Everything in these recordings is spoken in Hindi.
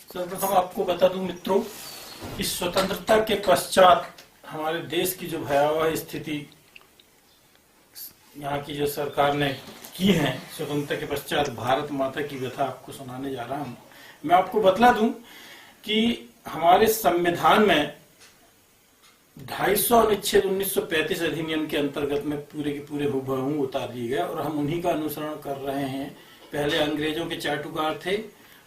सर्वप्रथम आपको बता दूं मित्रों, इस स्वतंत्रता के पश्चात हमारे देश की जो भयावह स्थिति यहाँ की जो सरकार ने की है, स्वतंत्रता के पश्चात भारत माता की व्यथा आपको सुनाने जा रहा हूँ। मैं आपको बतला दूं कि हमारे संविधान में 250 अनुच्छेद 1935 अधिनियम के अंतर्गत में पूरे के पूरे हुबहू उतार दिए गए और हम उन्हीं का अनुसरण कर रहे हैं। पहले अंग्रेजों के चाटुकार थे,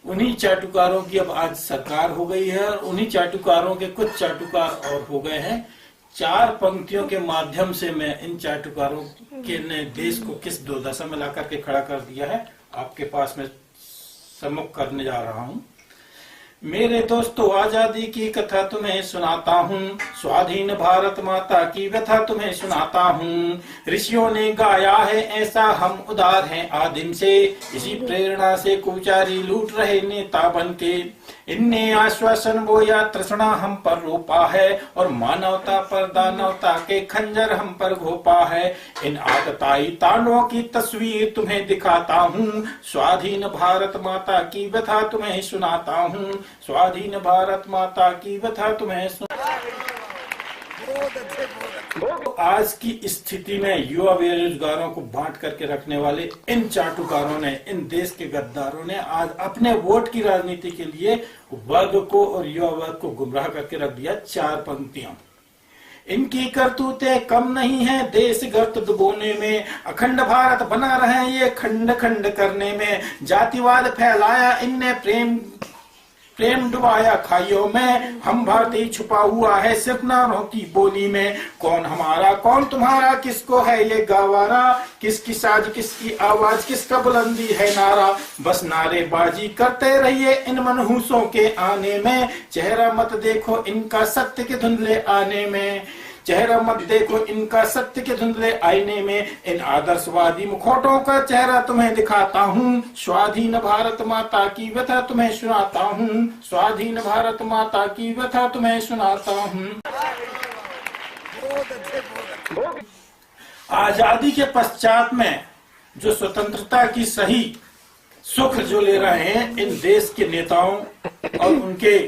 उन्हीं चाटुकारों की अब आज सरकार हो गई है और उन्हीं चाटुकारों के कुछ चाटुकार और हो गए हैं। 4 पंक्तियों के माध्यम से मैं इन चाटुकारों के ने देश को किस दुर्दशा में ला करके खड़ा कर दिया है आपके पास में सम्मुख करने जा रहा हूं। मेरे दोस्तों, आजादी की कथा तुम्हें सुनाता हूँ, स्वाधीन भारत माता की व्यथा तुम्हें सुनाता हूँ। ऋषियों ने गाया है ऐसा, हम उदार हैं आदिम से, इसी प्रेरणा से कुचारी लूट रहे नेता बन के। इनने आश्वासन बोया, तृष्णा हम पर रोपा है, और मानवता पर दानवता के खंजर हम पर घोपा है। इन आतताई तांडवों की तस्वीर तुम्हें दिखाता हूँ, स्वाधीन भारत माता की व्यथा तुम्हें सुनाता हूँ, स्वाधीन भारत माता की व्यथा तुम्हें आज की स्थिति में युवा बेरोजगारों को बांट करके रखने वाले इन चाटुकारों ने, इन देश के गद्दारों ने आज अपने वोट की राजनीति के लिए वर्ग को और युवा वर्ग को गुमराह करके रख दिया। 4 पंक्तियां। इनकी करतूतें कम नहीं है देश गर्त डुबोने में, अखंड भारत बना रहे ये खंड खंड करने में। जातिवाद फैलाया इनने, प्रेम डुबाया खाइयों में, हम भारतीय छुपा हुआ है सिर्फ नारों की बोली में। कौन हमारा कौन तुम्हारा, किसको है ये गवारा, किसकी साज किसकी आवाज, किसका बुलंदी है नारा। बस नारेबाजी करते रहिए इन मनहूसों के आने में, चेहरा मत देखो इनका सत्य के धुंधले आने में, चेहरा मत देखो इनका सत्य के धुंधले आईने में। इन आदर्शवादी मुखौटों का चेहरा तुम्हें दिखाता हूँ, स्वाधीन भारत माता की व्यथा तुम्हें सुनाता हूँ, स्वाधीन भारत माता की व्यथा तुम्हें सुनाता हूँ। आजादी के पश्चात में जो स्वतंत्रता की सही सुख जो ले रहे हैं इन देश के नेताओं और उनके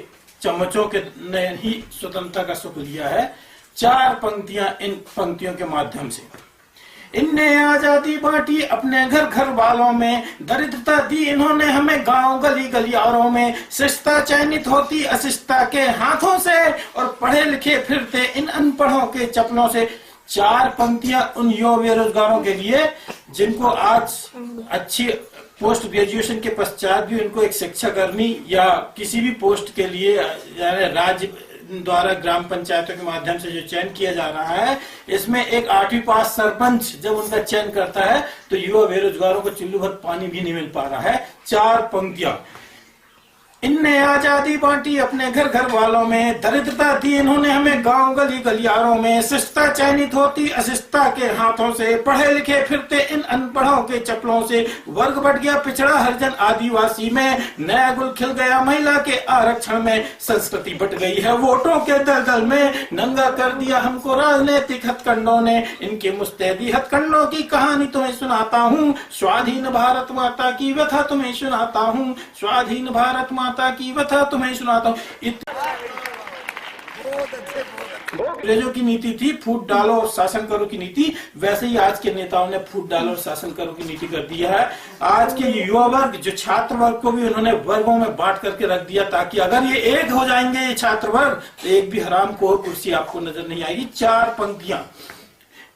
चमचों के ने ही स्वतंत्रता का सुख लिया है। 4 पंक्तियां इन पंक्तियों के माध्यम से। इनने आजादी बांटी अपने घर घर वालों में, दरिद्रता दी इन्होंने हमें गांव गली गलियारों में। शिष्टता चयनित होती अशिष्टता के हाथों से, और पढ़े लिखे फिरते इन अनपढ़ों के चपलों से। 4 पंक्तियां उन युवा बेरोजगारों के लिए जिनको आज अच्छी पोस्ट ग्रेजुएशन के पश्चात भी उनको एक शिक्षाकर्मी या किसी भी पोस्ट के लिए राज्य द्वारा ग्राम पंचायतों के माध्यम से जो चयन किया जा रहा है, इसमें एक 8वीं पास सरपंच जब उनका चयन करता है तो युवा बेरोजगारों को चुल्लू भर पानी भी नहीं मिल पा रहा है। 4 पंक्तियां। इनने आजादी बांटी अपने घर घर वालों में, दरिद्रता दी इन्होंने हमें गांव गली गलियारों में। शिष्टता चयनित होती अशिष्टता के हाथों से, पढ़े लिखे फिरते इन अनपढ़ों के चपलों से। वर्ग बढ़ गया पिछड़ा हरिजन आदिवासी में, नया गुल खिल गया महिला के आरक्षण में। संस्कृति बट गई है वोटों के दलदल में, नंगा कर दिया हमको राजनीतिक हथकंडों ने। इनके मुस्तैदी हथकंडों की कहानी तुम्हें सुनाता हूँ, स्वाधीन भारत माता की व्यथा तुम्हें सुनाता हूँ, स्वाधीन भारत माता की व्यथा तुम्हें सुनाता हूँ। अंग्रेजों की नीति थी फूट डालो और शासन करो की नीति, वैसे ही आज के नेताओं ने फूट डालो और शासन करो की नीति कर दिया है। आज के युवा वर्ग जो छात्र वर्ग को भी उन्होंने वर्गों में बांट करके रख दिया, ताकि अगर ये एक हो जाएंगे ये छात्र वर्ग तो एक भी हराम खोर कुर्सी आपको नजर नहीं आएगी। 4 पंक्तियां।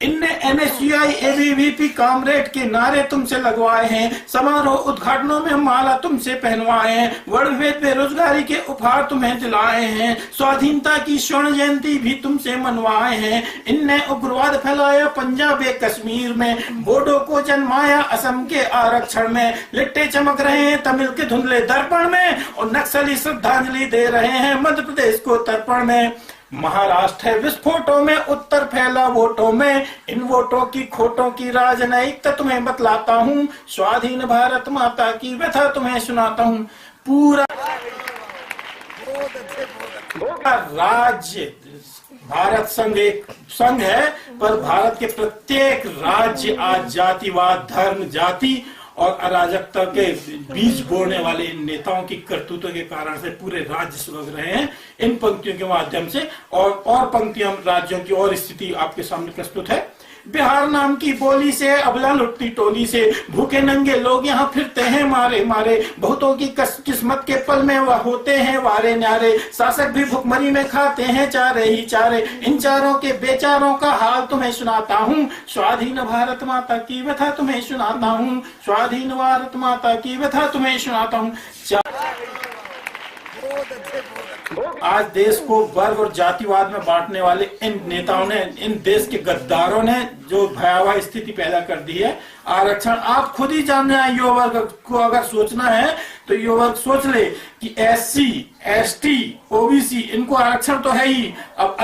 इनने NSUI ABVP कामरेड के नारे तुमसे लगवाए हैं, समारोह उद्घाटनों में माला तुमसे पहनवाए हैं, वर्णभेद बेरोजगारी के उपहार तुम्हें दिलाए हैं, स्वाधीनता की स्वर्ण जयंती भी तुमसे मनवाए हैं। इनने उग्रवाद फैलाया पंजाब कश्मीर में, बोडो को जन्माया असम के आरक्षण में। लिट्टे चमक रहे हैं तमिल के धुंधले दर्पण में, और नक्सली श्रद्धांजलि दे रहे हैं मध्य प्रदेश को तर्पण में। महाराष्ट्र है विस्फोटों में, उत्तर फैला वोटों में, इन वोटों की खोटों की राजनयिकता तुम्हें बतलाता हूँ, स्वाधीन भारत माता की व्यथा तुम्हें सुनाता हूँ। पूरा राज्य भारत संघ एक संघ है, पर भारत के प्रत्येक राज्य आज जातिवाद, धर्म, जाति और अराजकता के बीज बोने वाले इन नेताओं की करतूतों के कारण से पूरे राज्य सुलग रहे हैं। इन पंक्तियों के माध्यम से और पंक्तियां राज्यों की और स्थिति आपके सामने प्रस्तुत है। बिहार नाम की बोली से अबला लुटती टोली से भूखे नंगे लोग यहाँ फिरते हैं मारे मारे, बहुतों की किस्मत के पल में वह होते हैं वारे न्यारे, शासक भी भुखमरी में खाते हैं चारे ही चारे, इन चारों के बेचारों का हाल तुम्हें सुनाता हूँ, स्वाधीन भारत माता की व्यथा तुम्हें सुनाता हूँ, स्वाधीन भारत माता की व्यथा तुम्हें सुनाता हूँ। आज देश को वर्ग और जातिवाद में बांटने वाले इन नेताओं ने, इन देश के गद्दारों ने जो भयावह स्थिति पैदा कर दी है। आरक्षण आप खुद ही जानना है, युवा वर्ग को अगर सोचना है तो युवा वर्ग सोच ले कि SC, ST, OBC इनको आरक्षण तो है ही, अब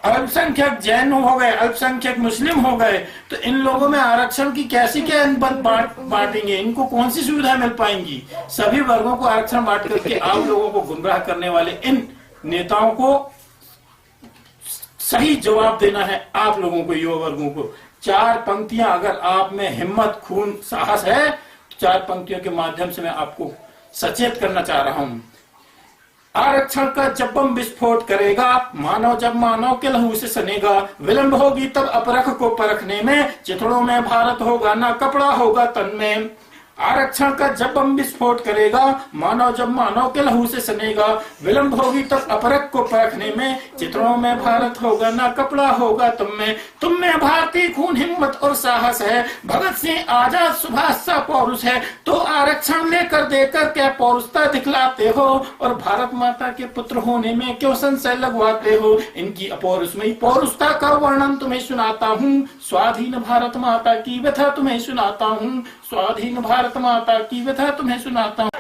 अल्पसंख्यक जैन हो गए, अल्पसंख्यक मुस्लिम हो गए, तो इन लोगों में आरक्षण की कैसी क्या बांटेंगे, इनको कौन सी सुविधा मिल पाएंगी। सभी वर्गों को आरक्षण बांट करके आप लोगों को गुमराह करने वाले इन नेताओं को सही जवाब देना है आप लोगों को, युवा वर्गों को। 4 पंक्तियां अगर आप में हिम्मत, खून, साहस है तो 4 पंक्तियों के माध्यम से मैं आपको सचेत करना चाह रहा हूं। आरक्षण का जब बम विस्फोट करेगा, मानव जब मानव के लहू से सनेगा, विलंब होगी तब अपरख को परखने में, चिथड़ों में भारत होगा ना कपड़ा होगा तन में। आरक्षण का जब बम विस्फोट करेगा, मानव जब मानव के लहू से सनेगा, विलंब होगी तब अपरख को परखने में, चित्रों में भारत होगा ना कपड़ा होगा तुम में भारतीय खून, हिम्मत और साहस है, भगत सिंह, आजाद, सुभाष सा पौरुष है, तो आरक्षण लेकर देकर क्या पौरुषता दिखलाते हो, और भारत माता के पुत्र होने में क्यों संशय लगवाते हो। इनकी अपौरुषमयी पौरुषता का वर्णन तुम्हें सुनाता हूँ, स्वाधीन भारत माता की व्यथा तुम्हें सुनाता हूँ, स्वाधीन भारत माता की व्यथा तुम्हें सुनाता हूँ।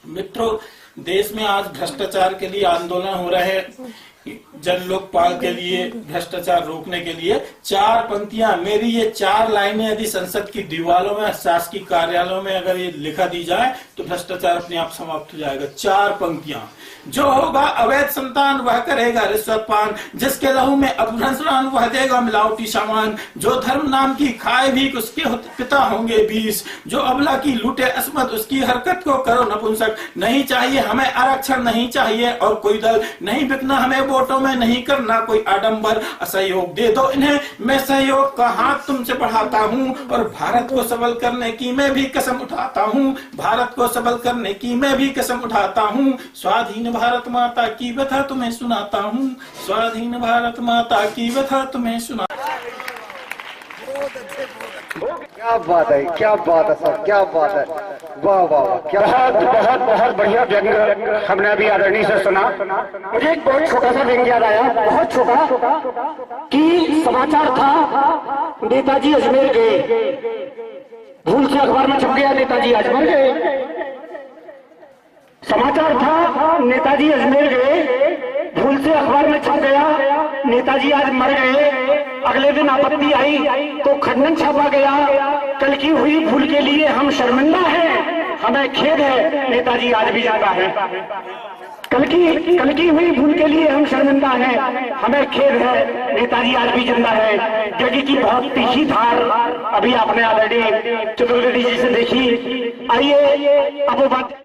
मित्रों, देश में आज भ्रष्टाचार के लिए आंदोलन हो रहे हैं, जन लोकपाल के लिए, भ्रष्टाचार रोकने के लिए। 4 पंक्तियां, मेरी ये 4 लाइनें यदि संसद की दीवारों में, शासकीय कार्यालयों में अगर ये लिखा दी जाए तो भ्रष्टाचार अपने आप समाप्त हो जाएगा। 4 पंक्तियां, जो होगा अवैध संतान वह करेगा रिश्वत पान, जिसके लहू में अपभ्रंश वह देगा मिलावटी सामान, जो धर्म नाम की खाए भी उसके पिता होंगे 20, जो अबला की लूटे अस्मत उसकी हरकत को करो नपुंसक। नहीं चाहिए हमें आरक्षण, नहीं चाहिए और कोई दल, नहीं बिकना हमें वोटों में, नहीं करना कोई आडंबर, असहयोग दे दो इन्हें, मैं सहयोग का हाथ तुमसे बढ़ाता हूँ, और भारत को सबल करने की मैं भी कसम उठाता हूँ, भारत को सबल करने की मैं भी कसम उठाता हूँ, स्वाधीन भारत माता की व्यथा तुम्हें सुनाता हूँ, स्वाधीन भारत माता की व्यथा तुम्हें सुना। क्या बात है, क्या बात है सर, क्या बात है, वाह वाह वाह, क्या बहुत बढ़िया व्यंग हमने अभी आदरणीय से सुना। मुझे एक बहुत छोटा सा व्यंग याद आया, बहुत छोटा, कि समाचार था नेताजी अजमेर गए, भूल से अखबार में छप गया नेताजी आज मर गए। समाचार था नेताजी अजमेर गए, भूल से अखबार में छप गया नेताजी आज मर गए। अगले दिन आपत्ति आई तो खंडन छापा गया, कल की हुई भूल के लिए हम शर्मिंदा हैं, हमें खेद है नेताजी आज भी जिंदा है। कल की हुई भूल के लिए हम शर्मिंदा हैं, हमें खेद है नेताजी आज भी जिंदा है। जगी की बहुत तीखी धार अभी आपने आदरणीय चतुर्वेदी जी से देखी। आइए अब बात